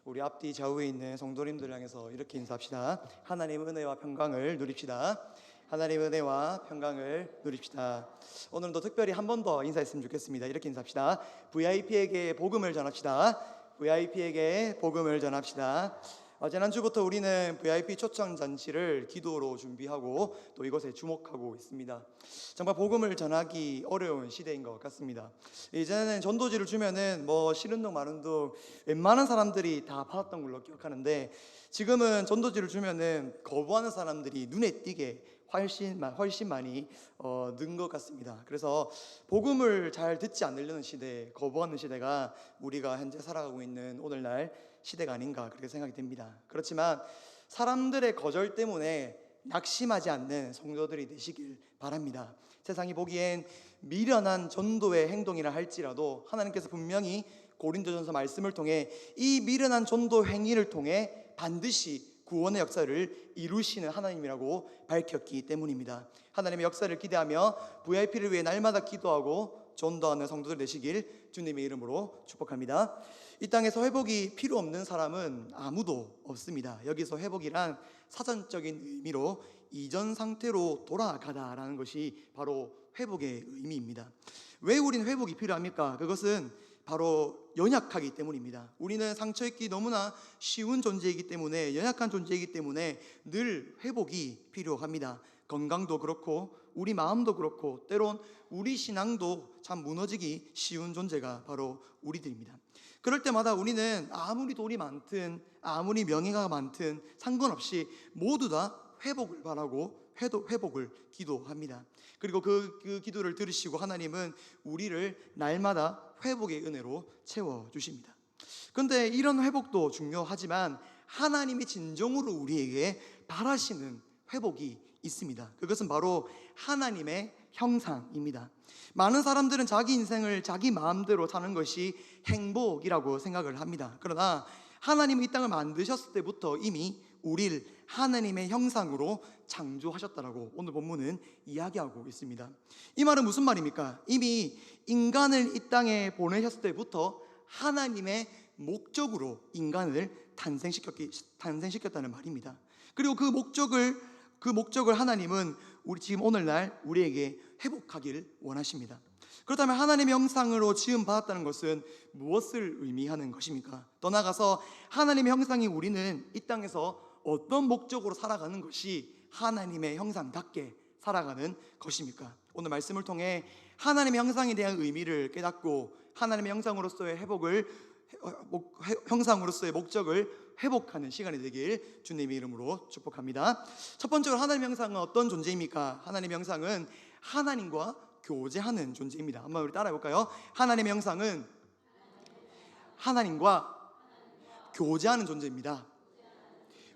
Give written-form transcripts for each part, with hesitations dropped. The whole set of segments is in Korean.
우리 앞뒤 좌우에 있는 성도님들 향해서 이렇게 인사합시다. 하나님 은혜와 평강을 누립시다. 하나님 은혜와 평강을 누립시다. 오늘도 특별히 한 번 더 인사했으면 좋겠습니다. 이렇게 인사합시다. VIP에게 복음을 전합시다. VIP에게 복음을 전합시다. 지난주부터 우리는 VIP 초청 잔치를 기도로 준비하고 또 이것에 주목하고 있습니다. 정말 복음을 전하기 어려운 시대인 것 같습니다. 이제는 전도지를 주면은 싫은 둥 마른 둥 웬만한 사람들이 다 받았던 걸로 기억하는데, 지금은 전도지를 주면은 거부하는 사람들이 눈에 띄게 훨씬 많이 는 것 같습니다. 그래서 복음을 잘 듣지 않으려는 시대, 거부하는 시대가 우리가 현재 살아가고 있는 오늘날 시대가 아닌가 그렇게 생각이 됩니다. 그렇지만 사람들의 거절 때문에 낙심하지 않는 성도들이 되시길 바랍니다. 세상이 보기엔 미련한 전도의 행동이라 할지라도 하나님께서 분명히 고린도전서 말씀을 통해 이 미련한 전도 행위를 통해 반드시 구원의 역사를 이루시는 하나님이라고 밝혔기 때문입니다. 하나님의 역사를 기대하며 VIP를 위해 날마다 기도하고 전도하는 성도들 되시길 주님의 이름으로 축복합니다. 이 땅에서 회복이 필요 없는 사람은 아무도 없습니다. 여기서 회복이란 사전적인 의미로 이전 상태로 돌아가다라는 것이 바로 회복의 의미입니다. 왜 우리는 회복이 필요합니까? 그것은 바로 연약하기 때문입니다. 우리는 상처 입기 너무나 쉬운 존재이기 때문에, 연약한 존재이기 때문에 늘 회복이 필요합니다. 건강도 그렇고 우리 마음도 그렇고 때론 우리 신앙도 참 무너지기 쉬운 존재가 바로 우리들입니다. 그럴 때마다 우리는 아무리 돈이 많든 아무리 명예가 많든 상관없이 모두 다 회복을 바라고 회복을 기도합니다. 그리고 그 기도를 들으시고 하나님은 우리를 날마다 회복의 은혜로 채워주십니다. 그런데 이런 회복도 중요하지만 하나님이 진정으로 우리에게 바라시는 회복이 있습니다. 그것은 바로 하나님의 형상입니다. 많은 사람들은 자기 인생을 자기 마음대로 사는 것이 행복이라고 생각을 합니다. 그러나 하나님이 이 땅을 만드셨을 때부터 이미 우리를 하나님의 형상으로 창조하셨다라고 오늘 본문은 이야기하고 있습니다. 이 말은 무슨 말입니까? 이미 인간을 이 땅에 보내셨을 때부터 하나님의 목적으로 인간을 탄생시켰다는 말입니다. 그리고 그 목적을 하나님은 지금 오늘날 우리에게 회복하기를 원하십니다. 그렇다면 하나님의 형상으로 지음 받았다는 것은 무엇을 의미하는 것입니까? 더 나아가서 하나님의 형상이 우리는 이 땅에서 어떤 목적으로 살아가는 것이 하나님의 형상답게 살아가는 것입니까? 오늘 말씀을 통해 하나님의 형상에 대한 의미를 깨닫고 하나님의 형상으로서의 형상으로서의 목적을 회복하는 시간이 되길 주님의 이름으로 축복합니다. 첫 번째로 하나님의 형상은 어떤 존재입니까? 하나님의 형상은 하나님과 교제하는 존재입니다. 한번 우리 따라해 볼까요? 하나님의 형상은 하나님과 교제하는 존재입니다.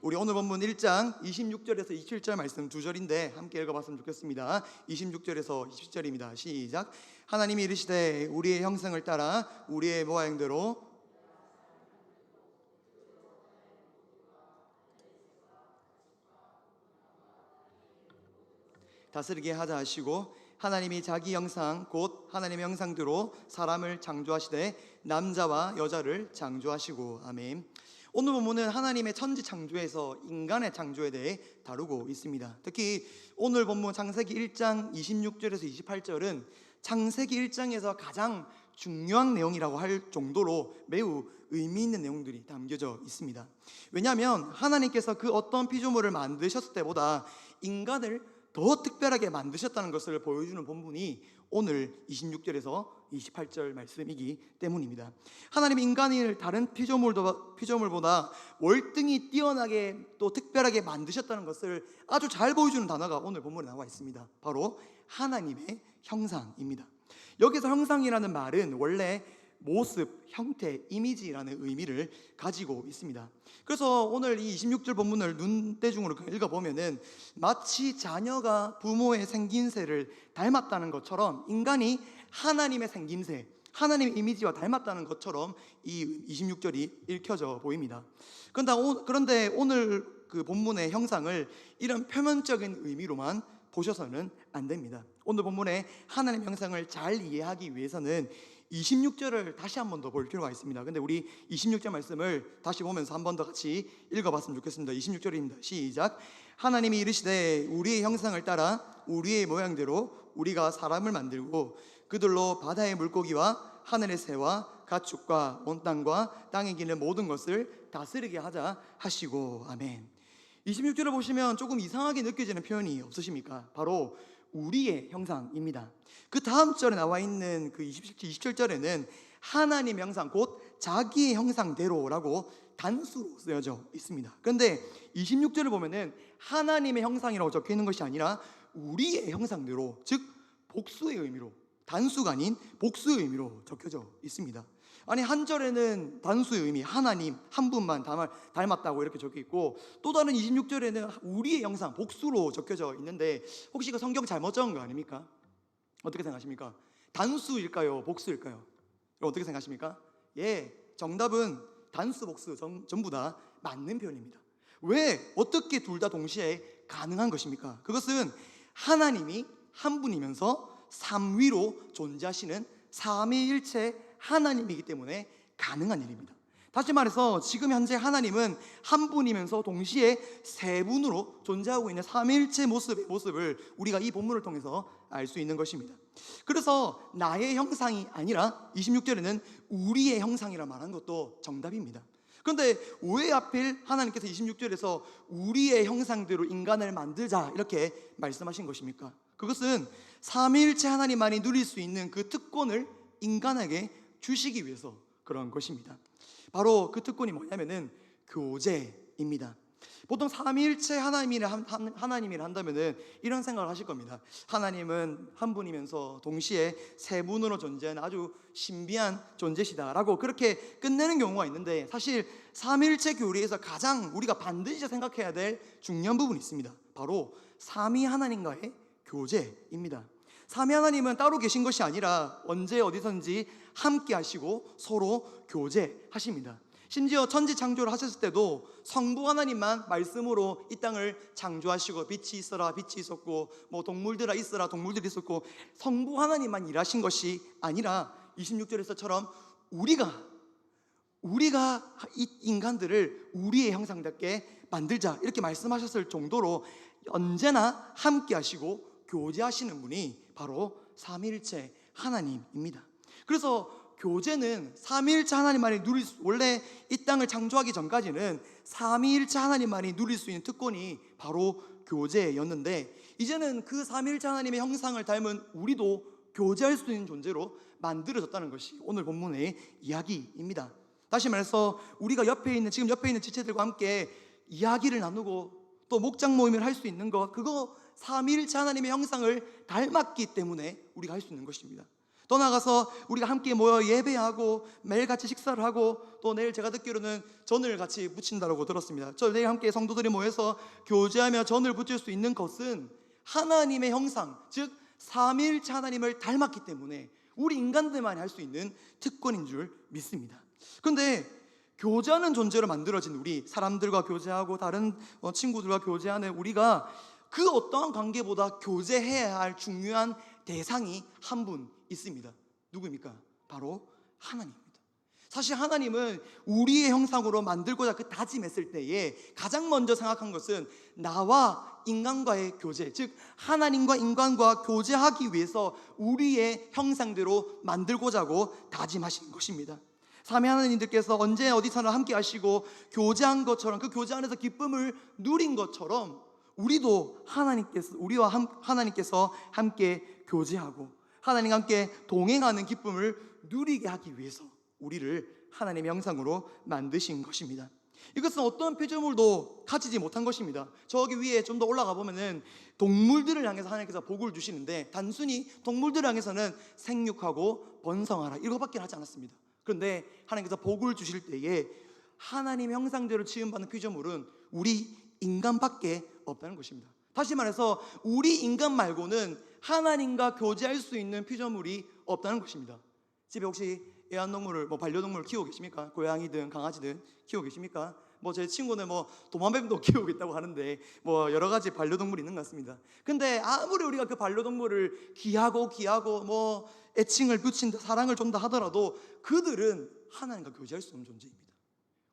우리 오늘 본문 1장 26절에서 27절 말씀 두 절인데 함께 읽어봤으면 좋겠습니다. 26절에서 27절입니다. 시작. 하나님이 이르시되 우리의 형상을 따라 우리의 모양대로 다스리게 하자 하시고, 하나님이 자기 형상 곧 하나님의 형상대로 사람을 창조하시되 남자와 여자를 창조하시고. 아멘. 오늘 본문은 하나님의 천지 창조에서 인간의 창조에 대해 다루고 있습니다. 특히 오늘 본문 창세기 1장 26절에서 28절은 창세기 1장에서 가장 중요한 내용이라고 할 정도로 매우 의미 있는 내용들이 담겨져 있습니다. 왜냐하면 하나님께서 그 어떤 피조물을 만드셨을 때보다 인간을 더 특별하게 만드셨다는 것을 보여주는 본문이 오늘 26절에서 28절 말씀이기 때문입니다. 하나님이 인간을 다른 피조물보다 월등히 뛰어나게 또 특별하게 만드셨다는 것을 아주 잘 보여주는 단어가 오늘 본문에 나와 있습니다. 바로 하나님의 형상입니다. 여기서 형상이라는 말은 원래 모습, 형태, 이미지라는 의미를 가지고 있습니다. 그래서 오늘 이 26절 본문을 눈대중으로 읽어보면은 마치 자녀가 부모의 생김새를 닮았다는 것처럼 인간이 하나님의 생김새, 하나님의 이미지와 닮았다는 것처럼 이 26절이 읽혀져 보입니다. 그런데 오늘 그 본문의 형상을 이런 표면적인 의미로만 보셔서는 안 됩니다. 오늘 본문의 하나님의 형상을 잘 이해하기 위해서는 26절을 다시 한 번 더 볼 필요가 있습니다. 근데 우리 26절 말씀을 다시 보면서 한 번 더 같이 읽어봤으면 좋겠습니다. 26절입니다. 시작. 하나님이 이르시되 우리의 형상을 따라 우리의 모양대로 우리가 사람을 만들고 그들로 바다의 물고기와 하늘의 새와 가축과 온 땅과 땅에 기는 모든 것을 다스리게 하자 하시고. 아멘. 26절을 보시면 조금 이상하게 느껴지는 표현이 없으십니까? 바로 우리의 형상입니다. 그 다음 절에 나와 있는 그 27절에는 하나님의 형상, 곧 자기의 형상대로라고 단수로 쓰여져 있습니다. 그런데 26절을 보면은 하나님의 형상이라고 적혀 있는 것이 아니라 우리의 형상대로, 즉 복수의 의미로, 단수가 아닌 복수의 의미로 적혀져 있습니다. 아니, 한 절에는 단수의 의미, 하나님 한 분만 닮았다고 이렇게 적혀 있고, 또 다른 26절에는 우리의 형상, 복수로 적혀져 있는데, 혹시 그 성경 잘못 적은 거 아닙니까? 어떻게 생각하십니까? 단수일까요? 복수일까요? 어떻게 생각하십니까? 예, 정답은 단수, 복수 전부 다 맞는 표현입니다. 왜? 어떻게 둘 다 동시에 가능한 것입니까? 그것은 하나님이 한 분이면서 삼위로 존재하시는 삼위일체 하나님이기 때문에 가능한 일입니다. 다시 말해서 지금 현재 하나님은 한 분이면서 동시에 세 분으로 존재하고 있는 삼위일체 모습을 우리가 이 본문을 통해서 알 수 있는 것입니다. 그래서 나의 형상이 아니라 26절에는 우리의 형상이라 말한 것도 정답입니다. 그런데 왜 하필 하나님께서 26절에서 우리의 형상대로 인간을 만들자 이렇게 말씀하신 것입니까? 그것은 삼위일체 하나님만이 누릴 수 있는 그 특권을 인간에게 주시기 위해서 그런 것입니다. 바로 그 특권이 뭐냐면은 교제입니다. 보통 삼위일체 하나님이라 한다면은 이런 생각을 하실 겁니다. 하나님은 한 분이면서 동시에 세 분으로 존재하는 아주 신비한 존재시다라고 그렇게 끝내는 경우가 있는데, 사실 삼위일체 교리에서 가장 우리가 반드시 생각해야 될 중요한 부분이 있습니다. 바로 삼위 하나님과의 교제입니다. 삼위 하나님은 따로 계신 것이 아니라 언제 어디선지 함께 하시고 서로 교제하십니다. 심지어 천지 창조를 하셨을 때도 성부 하나님만 말씀으로 이 땅을 창조하시고 빛이 있어라 빛이 있었고 뭐 동물들아 있어라 동물들이 있었고, 성부 하나님만 일하신 것이 아니라 26절에서처럼 우리가 이 인간들을 우리의 형상답게 만들자 이렇게 말씀하셨을 정도로 언제나 함께 하시고 교제하시는 분이 바로 삼위일체 하나님입니다. 그래서 교제는 삼위일체 하나님만이 원래 이 땅을 창조하기 전까지는 삼위일체 하나님만이 누릴 수 있는 특권이 바로 교제였는데, 이제는 그 삼위일체 하나님의 형상을 닮은 우리도 교제할 수 있는 존재로 만들어졌다는 것이 오늘 본문의 이야기입니다. 다시 말해서 우리가 지금 옆에 있는 지체들과 함께 이야기를 나누고 또 목장 모임을 할 수 있는 것, 그거 삼위일체 하나님의 형상을 닮았기 때문에 우리가 할 수 있는 것입니다. 더 나아가서 우리가 함께 모여 예배하고 매일 같이 식사를 하고, 또 내일 제가 듣기로는 전을 같이 부친다고 들었습니다. 내일 함께 성도들이 모여서 교제하며 전을 부칠 수 있는 것은 하나님의 형상, 즉 삼위일체 하나님을 닮았기 때문에 우리 인간들만이 할 수 있는 특권인 줄 믿습니다. 그런데 교제하는 존재로 만들어진 우리, 사람들과 교제하고 다른 친구들과 교제하는 우리가 그 어떠한 관계보다 교제해야 할 중요한 대상이 한 분 있습니다. 누구입니까? 바로 하나님입니다. 사실 하나님은 우리의 형상으로 만들고자 그 다짐했을 때에 가장 먼저 생각한 것은 나와 인간과의 교제, 즉 하나님과 인간과 교제하기 위해서 우리의 형상대로 만들고자고 다짐하신 것입니다. 삼위 하나님들께서 언제 어디서나 함께 하시고 교제한 것처럼, 그 교제 안에서 기쁨을 누린 것처럼 우리와 하나님께서 함께 교제하고 하나님과 함께 동행하는 기쁨을 누리게 하기 위해서 우리를 하나님의 형상으로 만드신 것입니다. 이것은 어떤 피조물도 가지지 못한 것입니다. 저기 위에 좀 더 올라가 보면은 동물들을 향해서 하나님께서 복을 주시는데, 단순히 동물들을 향해서는 생육하고 번성하라 이거밖에 하지 않았습니다. 그런데 하나님께서 복을 주실 때에 하나님의 형상대로 지음받은 피조물은 우리 인간밖에 없다는 것입니다. 다시 말해서 우리 인간 말고는 하나님과 교제할 수 있는 피조물이 없다는 것입니다. 집에 혹시 애완동물을 반려동물을 키우고 계십니까? 고양이든 강아지든 키우고 계십니까? 제 친구는 도마뱀도 키우고 있다고 하는데 여러 가지 반려동물이 있는 것 같습니다. 근데 아무리 우리가 그 반려동물을 귀하고 애칭을 붙인다, 사랑을 준다 하더라도 그들은 하나님과 교제할 수 없는 존재입니다.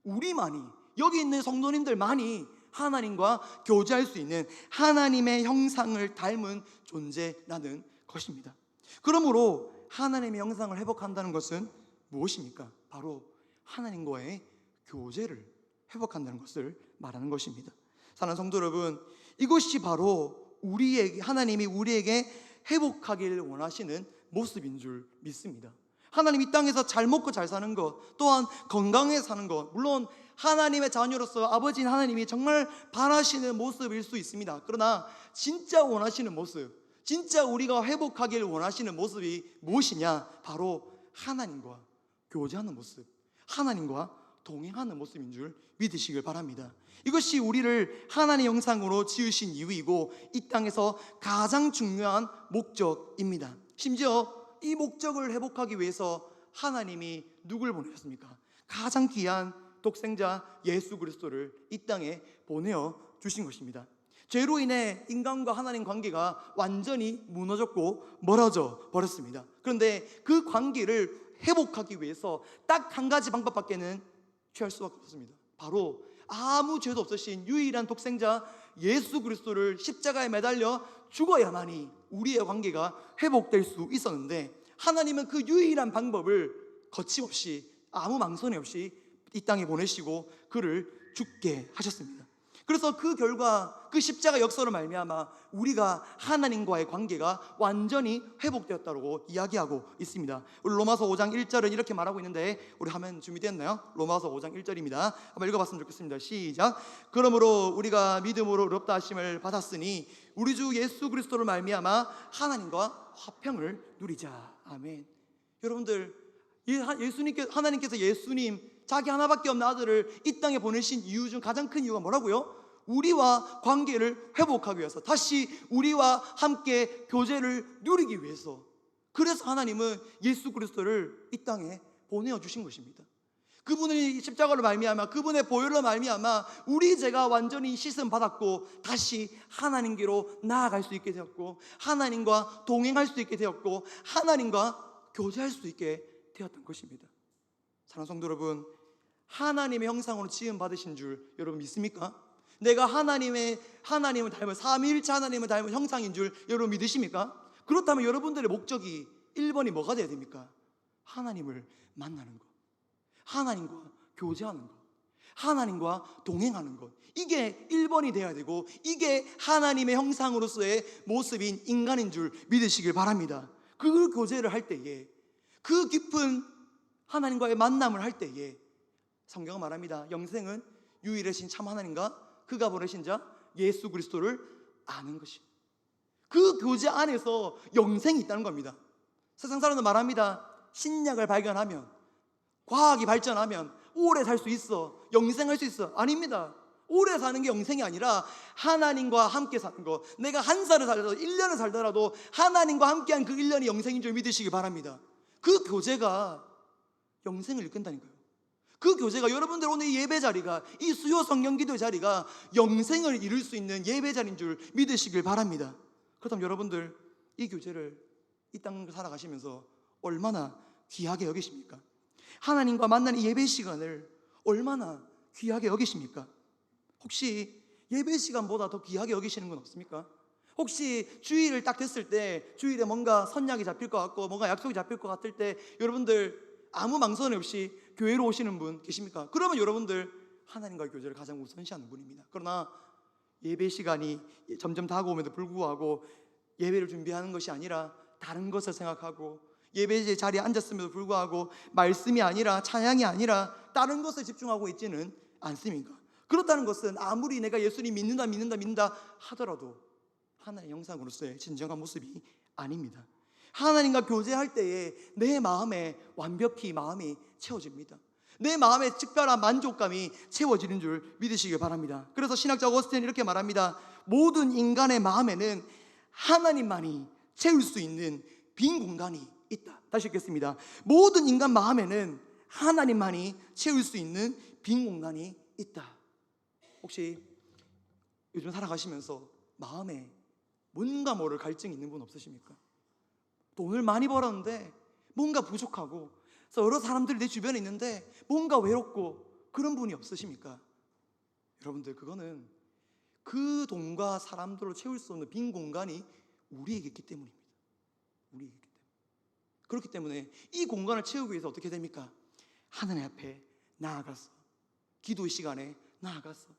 우리만이, 여기 있는 성도님들만이 하나님과 교제할 수 있는 하나님의 형상을 닮은 존재라는 것입니다. 그러므로 하나님의 형상을 회복한다는 것은 무엇입니까? 바로 하나님과의 교제를 회복한다는 것을 말하는 것입니다. 사랑하는 성도 여러분, 이것이 바로 하나님이 우리에게 회복하기를 원하시는 모습인 줄 믿습니다. 하나님 이 땅에서 잘 먹고 잘 사는 것, 또한 건강하게 사는 것, 물론 하나님의 자녀로서 아버지인 하나님이 정말 바라시는 모습일 수 있습니다. 그러나 진짜 원하시는 모습, 진짜 우리가 회복하기를 원하시는 모습이 무엇이냐? 바로 하나님과 교제하는 모습, 하나님과 동행하는 모습인 줄 믿으시길 바랍니다. 이것이 우리를 하나님의 형상으로 지으신 이유이고 이 땅에서 가장 중요한 목적입니다. 심지어 이 목적을 회복하기 위해서 하나님이 누굴 보내셨습니까? 가장 귀한 독생자 예수 그리스도를 이 땅에 보내어 주신 것입니다. 죄로 인해 인간과 하나님 관계가 완전히 무너졌고 멀어져 버렸습니다. 그런데 그 관계를 회복하기 위해서 딱 한 가지 방법밖에는 취할 수밖에 없습니다. 바로 아무 죄도 없으신 유일한 독생자 예수 그리스도를 십자가에 매달려 죽어야만이 우리의 관계가 회복될 수 있었는데, 하나님은 그 유일한 방법을 거침없이 아무 망설임 없이 이 땅에 보내시고 그를 죽게 하셨습니다. 그래서 그 결과 그 십자가 역사로 말미암아 우리가 하나님과의 관계가 완전히 회복되었다고 이야기하고 있습니다. 우리 로마서 5장 1절은 이렇게 말하고 있는데, 우리 화면 준비됐나요? 로마서 5장 1절입니다. 한번 읽어봤으면 좋겠습니다. 시작. 그러므로 우리가 믿음으로 의롭다 하심을 받았으니 우리 주 예수 그리스도를 말미암아 하나님과 화평을 누리자. 아멘. 여러분들, 하나님께서 예수님 자기 하나밖에 없는 아들을 이 땅에 보내신 이유 중 가장 큰 이유가 뭐라고요? 우리와 관계를 회복하기 위해서, 다시 우리와 함께 교제를 누리기 위해서. 그래서 하나님은 예수 그리스도를 이 땅에 보내어 주신 것입니다. 그분의 십자가로 말미암아, 그분의 보혈로 말미암아 우리 죄가 완전히 씻음 받았고 다시 하나님께로 나아갈 수 있게 되었고, 하나님과 동행할 수 있게 되었고, 하나님과 교제할 수 있게 되었던 것입니다. 사랑하는 성도 여러분, 하나님의 형상으로 지음 받으신 줄 여러분 믿습니까? 내가 하나님을 닮은, 삼위일체 하나님을 닮은 형상인 줄 여러분 믿으십니까? 그렇다면 여러분들의 목적이 1번이 뭐가 되어야 됩니까? 하나님을 만나는 것, 하나님과 교제하는 것, 하나님과 동행하는 것, 이게 1번이 되어야 되고, 이게 하나님의 형상으로서의 모습인 인간인 줄 믿으시길 바랍니다. 그 교제를 할 때에, 그 깊은 하나님과의 만남을 할 때에 성경은 말합니다. 영생은 유일하신 참 하나님과 그가 보내신 자 예수 그리스도를 아는 것이, 그 교제 안에서 영생이 있다는 겁니다. 세상 사람들 말합니다. 신약을 발견하면, 과학이 발전하면 오래 살 수 있어, 영생할 수 있어. 아닙니다. 오래 사는 게 영생이 아니라 하나님과 함께 사는 것. 내가 한 살을 살더라도 1년을 살더라도 하나님과 함께한 그 1년이 영생인 줄 믿으시기 바랍니다. 그 교제가 영생을 이끈다니까요. 그 교제가, 여러분들 오늘 이 예배 자리가, 이 수요 성령 기도 자리가 영생을 이룰 수 있는 예배 자리인 줄 믿으시길 바랍니다. 그렇다면 여러분들 이 교제를 이 땅을 살아가시면서 얼마나 귀하게 여기십니까? 하나님과 만나는 이 예배 시간을 얼마나 귀하게 여기십니까? 혹시 예배 시간보다 더 귀하게 여기시는 건 없습니까? 혹시 주일을 딱 됐을 때, 주일에 뭔가 선약이 잡힐 것 같고 뭔가 약속이 잡힐 것 같을 때 여러분들 아무 망설임 없이 교회로 오시는 분 계십니까? 그러면 여러분들 하나님과의 교제를 가장 우선시하는 분입니다. 그러나 예배 시간이 점점 다가오면도 불구하고 예배를 준비하는 것이 아니라 다른 것을 생각하고, 예배 자리에 앉았음에도 불구하고 말씀이 아니라, 찬양이 아니라 다른 것에 집중하고 있지는 않습니까? 그렇다는 것은 아무리 내가 예수님 믿는다 하더라도 하나님의 형상으로서의 진정한 모습이 아닙니다. 하나님과 교제할 때에 내 마음에 완벽히 마음이 채워집니다. 내 마음에 특별한 만족감이 채워지는 줄 믿으시기 바랍니다. 그래서 신학자 어거스틴은 이렇게 말합니다. 모든 인간의 마음에는 하나님만이 채울 수 있는 빈 공간이 있다. 다시 읽겠습니다. 모든 인간 마음에는 하나님만이 채울 수 있는 빈 공간이 있다. 혹시 요즘 살아가시면서 마음에 뭔가 모를 갈증이 있는 분 없으십니까? 돈을 많이 벌었는데 뭔가 부족하고, 여러 사람들이 내 주변에 있는데 뭔가 외롭고 그런 분이 없으십니까? 여러분들, 그거는 그 돈과 사람들로 채울 수 없는 빈 공간이 우리에게 있기 때문입니다. 우리에게 있기 때문에. 그렇기 때문에 이 공간을 채우기 위해서 어떻게 됩니까? 하나님 앞에 나아가서, 기도의 시간에 나아가서,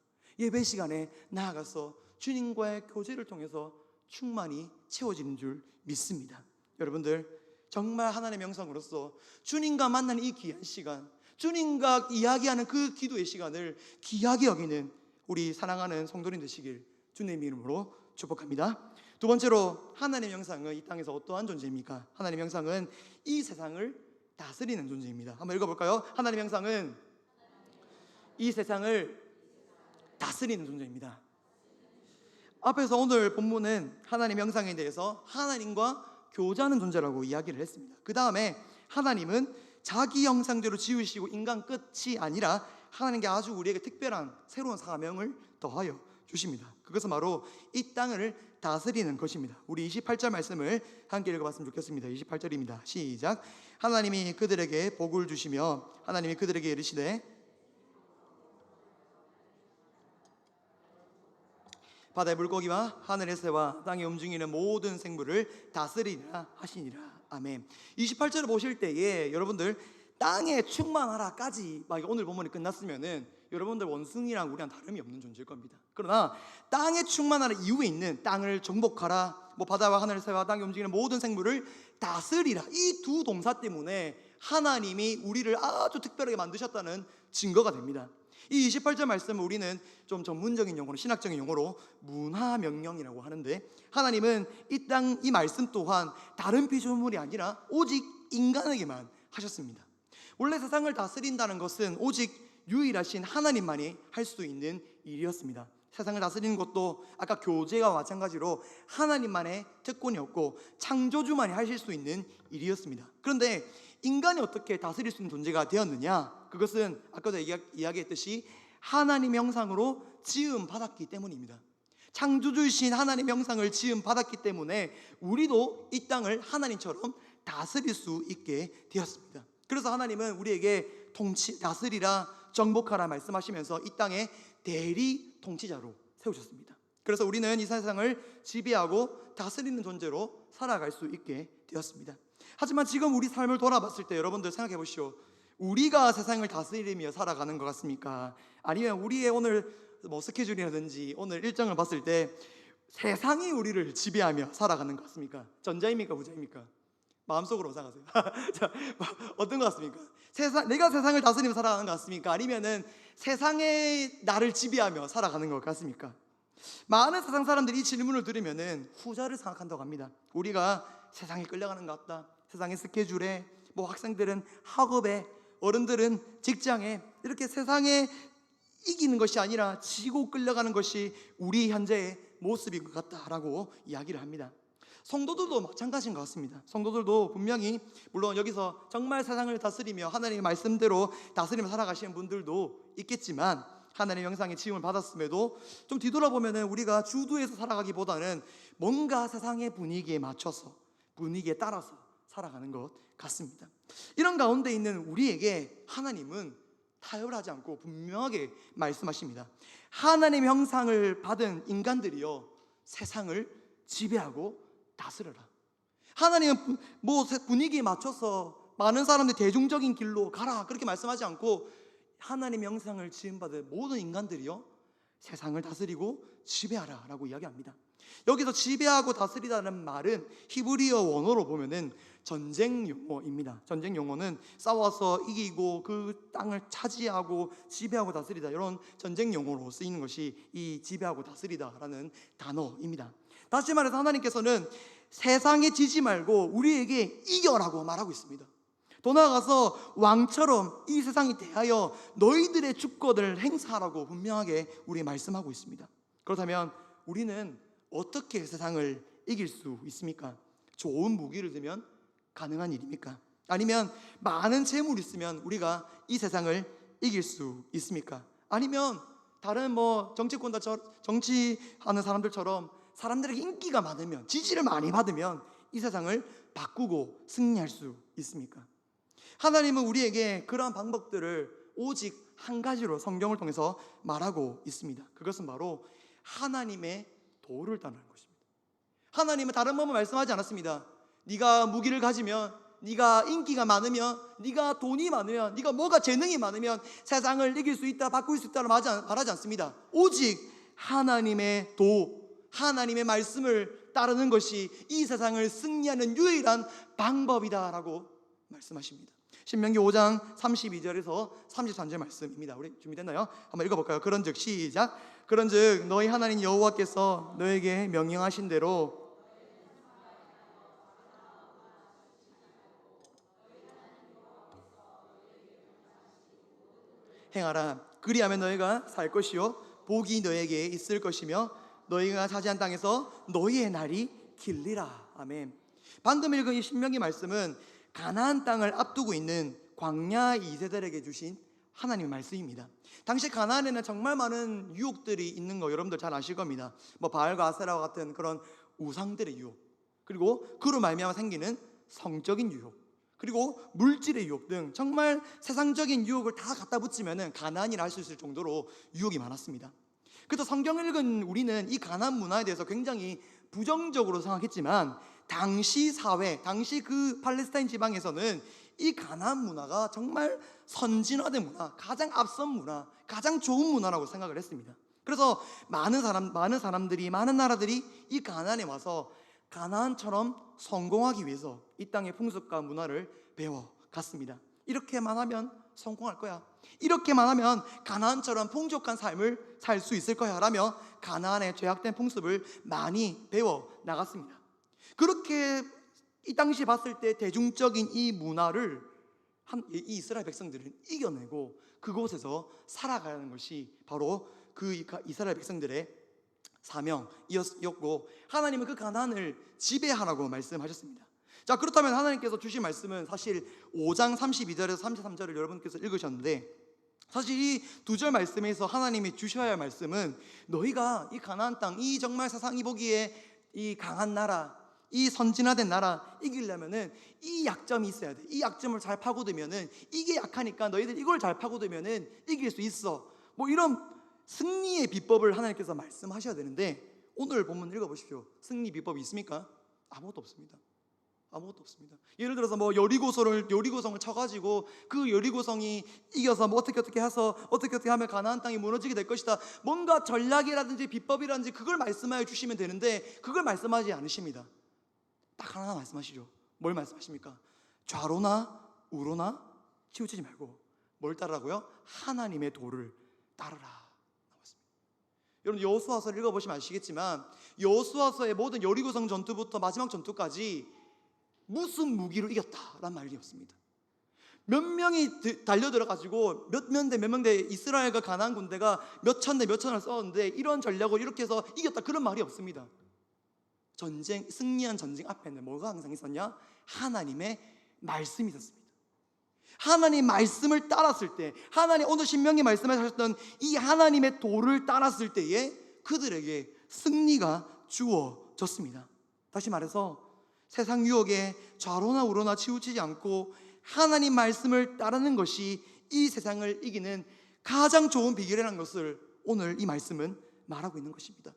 예배 시간에 나아가서 주님과의 교제를 통해서 충만히 채워지는 줄 믿습니다. 여러분들, 정말 하나님의 영상으로서 주님과 만나는 이 귀한 시간, 주님과 이야기하는 그 기도의 시간을 귀하게 여기는 우리 사랑하는 성도님 되시길 주님의 이름으로 축복합니다. 두 번째로, 하나님의 영상은 이 땅에서 어떠한 존재입니까? 하나님의 영상은 이 세상을 다스리는 존재입니다. 한번 읽어볼까요? 하나님의 영상은 이 세상을 다스리는 존재입니다. 앞에서 오늘 본문은 하나님의 영상에 대해서 하나님과 교제하는 존재라고 이야기를 했습니다. 그 다음에 하나님은 자기 형상대로 지으시고 인간 끝이 아니라 하나님께 아주 우리에게 특별한 새로운 사명을 더하여 주십니다. 그것은 바로 이 땅을 다스리는 것입니다. 우리 28절 말씀을 함께 읽어봤으면 좋겠습니다. 28절입니다. 시작. 하나님이 그들에게 복을 주시며 하나님이 그들에게 이르시되 바다의 물고기와 하늘의 새와 땅에 움직이는 모든 생물을 다스리라 하시니라. 아멘. 28절을 보실 때에 여러분들, 땅에 충만하라까지 오늘 본문이 끝났으면은 여러분들 원숭이랑 우리랑 다름이 없는 존재일 겁니다. 그러나 땅에 충만하라 이후에 있는 땅을 정복하라, 바다와 하늘의 새와 땅에 움직이는 모든 생물을 다스리라, 이 두 동사 때문에 하나님이 우리를 아주 특별하게 만드셨다는 증거가 됩니다. 이 28절 말씀을 우리는 좀 전문적인 용어로, 신학적인 용어로 문화명령이라고 하는데, 하나님은 이 말씀 또한 다른 피조물이 아니라 오직 인간에게만 하셨습니다. 원래 세상을 다스린다는 것은 오직 유일하신 하나님만이 할 수 있는 일이었습니다. 세상을 다스리는 것도 아까 교제와 마찬가지로 하나님만의 특권이었고 창조주만이 하실 수 있는 일이었습니다. 그런데 인간이 어떻게 다스릴 수 있는 존재가 되었느냐? 그것은 아까도 이야기했듯이 하나님의 형상으로 지음 받았기 때문입니다. 창조주이신 하나님의 형상을 지음 받았기 때문에 우리도 이 땅을 하나님처럼 다스릴 수 있게 되었습니다. 그래서 하나님은 우리에게 다스리라, 정복하라 말씀하시면서 이 땅에 대리 통치자로 세우셨습니다. 그래서 우리는 이 세상을 지배하고 다스리는 존재로 살아갈 수 있게 되었습니다. 하지만 지금 우리 삶을 돌아봤을 때 여러분들 생각해 보시오. 우리가 세상을 다스리며 살아가는 것 같습니까? 아니면 우리의 오늘 스케줄이라든지 오늘 일정을 봤을 때 세상이 우리를 지배하며 살아가는 것 같습니까? 전자입니까? 부자입니까? 마음속으로 생각하세요. 자, 어떤 것 같습니까? 내가 세상을 다스리며 살아가는 것 같습니까? 아니면은 세상에 나를 지배하며 살아가는 것 같습니까? 많은 세상 사람들이 이 질문을 들으면은 후자를 생각한다고 합니다. 우리가 세상에 끌려가는 것 같다. 세상의 스케줄에, 학생들은 학업에, 어른들은 직장에, 이렇게 세상에 이기는 것이 아니라 지고 끌려가는 것이 우리 현재의 모습인 것 같다라고 이야기를 합니다. 성도들도 마찬가지인 것 같습니다. 성도들도 분명히, 물론 여기서 정말 세상을 다스리며 하나님의 말씀대로 다스리며 살아가시는 분들도 있겠지만, 하나님의 형상의 지음을 받았음에도 좀 뒤돌아보면 우리가 주도해서 살아가기보다는 뭔가 세상의 분위기에 맞춰서, 분위기에 따라서 살아가는 것 같습니다. 이런 가운데 있는 우리에게 하나님은 타협하지 않고 분명하게 말씀하십니다. 하나님의 형상을 받은 인간들이여 세상을 지배하고 다스려라. 하나님은 분위기에 맞춰서 많은 사람들 대중적인 길로 가라 그렇게 말씀하지 않고, 하나님의 형상을 지음받은 모든 인간들이요 세상을 다스리고 지배하라 라고 이야기합니다. 여기서 지배하고 다스리다는 말은 히브리어 원어로 보면은 전쟁 용어입니다. 전쟁 용어는 싸워서 이기고 그 땅을 차지하고 지배하고 다스리다, 이런 전쟁 용어로 쓰이는 것이 이 지배하고 다스리다라는 단어입니다. 다시 말해서 하나님께서는 세상에 지지 말고 우리에게 이겨라고 말하고 있습니다. 더 나아가서 왕처럼 이 세상에 대하여 너희들의 주권을 행사하라고 분명하게 우리에게 말씀하고 있습니다. 그렇다면 우리는 어떻게 세상을 이길 수 있습니까? 좋은 무기를 들면 가능한 일입니까? 아니면 많은 재물이 있으면 우리가 이 세상을 이길 수 있습니까? 아니면 다른 정치하는 사람들처럼 사람들에게 인기가 많으면, 지지를 많이 받으면 이 세상을 바꾸고 승리할 수 있습니까? 하나님은 우리에게 그러한 방법들을 오직 한 가지로 성경을 통해서 말하고 있습니다. 그것은 바로 하나님의 도를 따르는 것입니다. 하나님은 다른 법은 말씀하지 않았습니다. 네가 무기를 가지면, 네가 인기가 많으면, 네가 돈이 많으면, 네가 뭐가 재능이 많으면 세상을 이길 수 있다, 바꿀 수 있다고 말하지 않습니다. 오직 하나님의 도, 하나님의 말씀을 따르는 것이 이 세상을 승리하는 유일한 방법이다라고 말씀하십니다. 신명기 5장 32절에서 33절 말씀입니다. 우리 준비됐나요? 한번 읽어볼까요? 그런즉 시작. 그런즉 너희 하나님 여호와께서 너에게 명령하신 대로 행하라. 그리하면 너희가 살 것이요 복이 너에게 있을 것이며 너희가 차지한 땅에서 너희의 날이 길리라. 아멘. 방금 읽은 이 신명기 말씀은 가나안 땅을 앞두고 있는 광야 2세들에게 주신 하나님의 말씀입니다. 당시 가나안에는 정말 많은 유혹들이 있는 거 여러분들 잘 아실 겁니다. 바알과 아세라와 같은 그런 우상들의 유혹, 그리고 그로 말미암아 생기는 성적인 유혹, 그리고 물질의 유혹 등 정말 세상적인 유혹을 다 갖다 붙이면 가나안이라 할 수 있을 정도로 유혹이 많았습니다. 그래서 성경을 읽은 우리는 이 가나안 문화에 대해서 굉장히 부정적으로 생각했지만 당시 사회, 당시 그 팔레스타인 지방에서는 이 가나안 문화가 정말 선진화된 문화, 가장 앞선 문화, 가장 좋은 문화라고 생각을 했습니다. 그래서 많은 사람들이, 많은 나라들이 이 가나안에 와서 가나안처럼 성공하기 위해서 이 땅의 풍습과 문화를 배워갔습니다. 이렇게만 하면 성공할 거야, 이렇게만 하면 가나안처럼 풍족한 삶을 살 수 있을 거야 라며 가나안의 죄악된 풍습을 많이 배워나갔습니다. 그렇게 이 당시에 봤을 때 대중적인 이 문화를 이 이스라엘 백성들은 이겨내고 그곳에서 살아가는 것이 바로 그 이스라엘 백성들의 사명이었고, 하나님은 그 가나안을 지배하라고 말씀하셨습니다. 자, 그렇다면 하나님께서 주신 말씀은 사실 5장 32절에서 33절을 여러분께서 읽으셨는데, 사실 이 두 절 말씀에서 하나님이 주셔야 할 말씀은 너희가 이 가나안 땅, 이 정말 세상이 보기에 이 강한 나라, 이 선진화된 나라 이기려면은 이 약점이 있어야 돼. 이 약점을 잘 파고들면은, 이게 약하니까 너희들 이걸 잘 파고들면은 이길 수 있어, 이런 승리의 비법을 하나님께서 말씀하셔야 되는데, 오늘 본문 읽어보십시오. 승리 비법이 있습니까? 아무것도 없습니다. 아무것도 없습니다. 예를 들어서 여리고성을 쳐가지고 그 여리고성이 이겨서 어떻게 해서 어떻게 하면 가나안 땅이 무너지게 될 것이다, 뭔가 전략이라든지 비법이라든지 그걸 말씀하여 주시면 되는데 그걸 말씀하지 않으십니다. 딱 하나 말씀하시죠. 뭘 말씀하십니까? 좌로나 우로나 치우치지 말고 뭘 따르라고요? 하나님의 도를 따르라 나왔습니다. 여러분 여호수아서를 읽어보시면 아시겠지만 여호수아서의 모든 여리고성 전투부터 마지막 전투까지 무슨 무기로 이겼다라는 말이 없습니다. 몇 명이 달려들어가지고 몇 명대 이스라엘과 가나안 군대가 몇 천 대 몇 천을 싸웠는데 이런 전략으로 이렇게 해서 이겼다, 그런 말이 없습니다. 승리한 전쟁 앞에는 뭐가 항상 있었냐? 하나님의 말씀이 있었습니다. 하나님 말씀을 따랐을 때, 하나님 오늘 신명기 말씀하셨던 이 하나님의 도를 따랐을 때에 그들에게 승리가 주어졌습니다. 다시 말해서 세상 유혹에 좌로나 우로나 치우치지 않고 하나님 말씀을 따르는 것이 이 세상을 이기는 가장 좋은 비결이라는 것을 오늘 이 말씀은 말하고 있는 것입니다.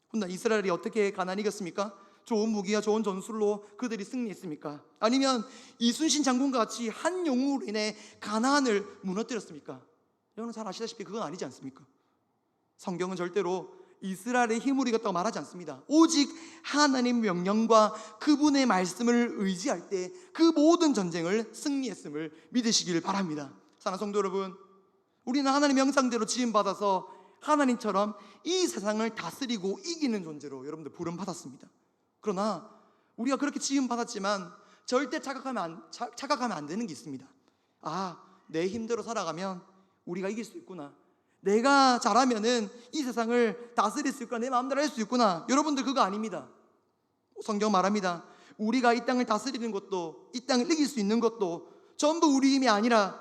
그런데 이스라엘이 어떻게 가나안을 이겼습니까? 좋은 무기와 좋은 전술로 그들이 승리했습니까? 아니면 이순신 장군과 같이 한 영웅으로 인해 가나안을 무너뜨렸습니까? 여러분 잘 아시다시피 그건 아니지 않습니까? 성경은 절대로 이스라엘의 힘으로 이겼다고 말하지 않습니다. 오직 하나님 명령과 그분의 말씀을 의지할 때 그 모든 전쟁을 승리했음을 믿으시길 바랍니다. 사랑하는 성도 여러분, 우리는 하나님의 형상대로 지음받아서 하나님처럼 이 세상을 다스리고 이기는 존재로 여러분들 부름받았습니다. 그러나 우리가 그렇게 지음받았지만 절대 착각하면 안 되는 게 있습니다. 내 힘대로 살아가면 우리가 이길 수 있구나, 내가 잘하면은 이 세상을 다스릴 수 있구나, 내 마음대로 할 수 있구나. 여러분들 그거 아닙니다. 성경 말합니다. 우리가 이 땅을 다스리는 것도, 이 땅을 이길 수 있는 것도 전부 우리 힘이 아니라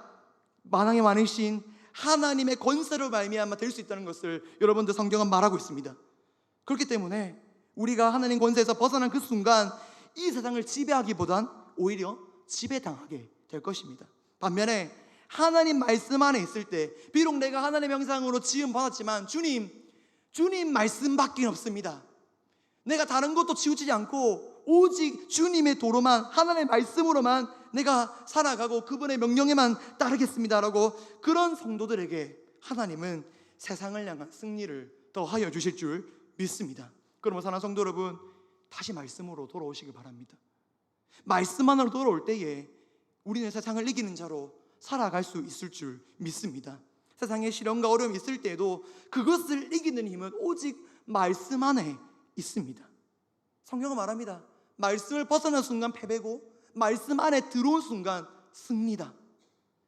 만왕의 왕이신 하나님의 권세로 말미암아 될 수 있다는 것을 여러분들 성경은 말하고 있습니다. 그렇기 때문에 우리가 하나님 권세에서 벗어난 그 순간 이 세상을 지배하기보단 오히려 지배당하게 될 것입니다. 반면에 하나님 말씀 안에 있을 때, 비록 내가 하나님의 형상으로 지음 받았지만 주님 말씀밖에 없습니다. 내가 다른 것도 치우치지 않고 오직 주님의 도로만, 하나님의 말씀으로만 내가 살아가고 그분의 명령에만 따르겠습니다라고, 그런 성도들에게 하나님은 세상을 향한 승리를 더하여 주실 줄 믿습니다. 그러므로 사랑하는 성도 여러분, 다시 말씀으로 돌아오시길 바랍니다. 말씀 안으로 돌아올 때에 우리는 세상을 이기는 자로 살아갈 수 있을 줄 믿습니다. 세상에 시련과 어려움이 있을 때에도 그것을 이기는 힘은 오직 말씀 안에 있습니다. 성경은 말합니다. 말씀을 벗어난 순간 패배고 말씀 안에 들어온 순간 승리다.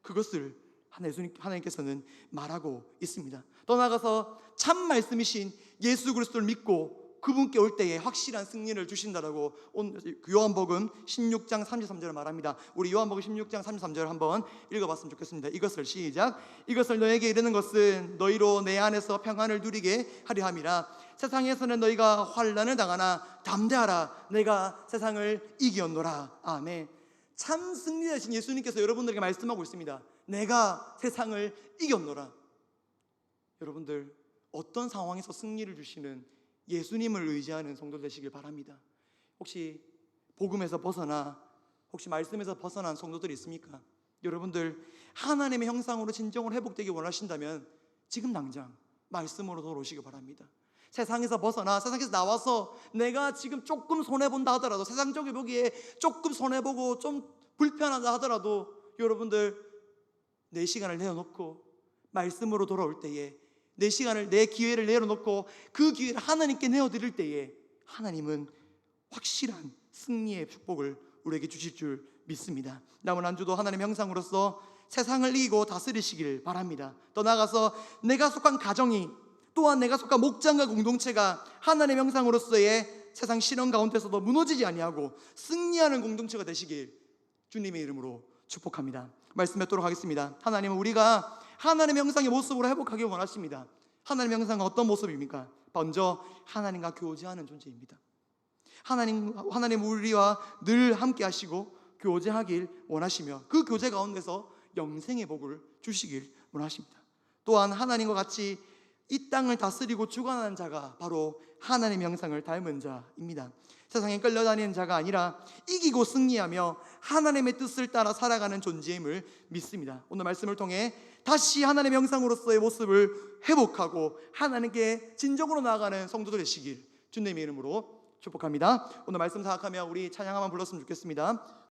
그것을 하나님께서는 말하고 있습니다. 더 나아가서 참 말씀이신 예수 그리스도를 믿고 그분께 올 때에 확실한 승리를 주신다라고 오늘 요한복음 16장 33절을 말합니다. 우리 요한복음 16장 33절 한번 읽어봤으면 좋겠습니다. 이것을 시작. 이것을 너에게 이르는 것은 너희로 내 안에서 평안을 누리게 하려 함이라. 세상에서는 너희가 환난을 당하나 담대하라. 내가 세상을 이기었노라. 아멘. 참 승리하신 예수님께서 여러분들에게 말씀하고 있습니다. 내가 세상을 이겼노라. 여러분들 어떤 상황에서 승리를 주시는 예수님을 의지하는 성도 되시길 바랍니다. 혹시 복음에서 벗어나, 혹시 말씀에서 벗어난 성도들이 있습니까? 여러분들 하나님의 형상으로 진정으로 회복되기 원하신다면 지금 당장 말씀으로 돌아오시기 바랍니다. 세상에서 벗어나, 세상에서 나와서 내가 지금 조금 손해본다 하더라도, 세상적으로 보기에 조금 손해보고 좀 불편하다 하더라도 여러분들 내 시간을 내어놓고 말씀으로 돌아올 때에, 내 시간을, 내 기회를 내어놓고 그 기회를 하나님께 내어드릴 때에 하나님은 확실한 승리의 축복을 우리에게 주실 줄 믿습니다. 남은 한 주도 하나님의 형상으로서 세상을 이기고 다스리시길 바랍니다. 더 나아가서 내가 속한 가정이, 또한 내가 속한 목장과 공동체가 하나님의 형상으로서의 세상 시련 가운데서도 무너지지 아니하고 승리하는 공동체가 되시길 주님의 이름으로 축복합니다. 말씀 맺도록 하겠습니다. 하나님은 우리가 하나님의 형상의 모습으로 회복하길 원하십니다. 하나님의 형상은 어떤 모습입니까? 먼저 하나님과 교제하는 존재입니다. 하나님 우리와 늘 함께 하시고 교제하길 원하시며 그 교제 가운데서 영생의 복을 주시길 원하십니다. 또한 하나님과 같이 이 땅을 다스리고 주관하는 자가 바로 하나님의 형상을 닮은 자입니다. 세상에 끌려다니는 자가 아니라 이기고 승리하며 하나님의 뜻을 따라 살아가는 존재임을 믿습니다. 오늘 말씀을 통해 다시 하나님의 형상으로서의 모습을 회복하고 하나님께 진정으로 나아가는 성도들 되시길 주님의 이름으로 축복합니다. 오늘 말씀 생각하며 우리 찬양 한번 불렀으면 좋겠습니다.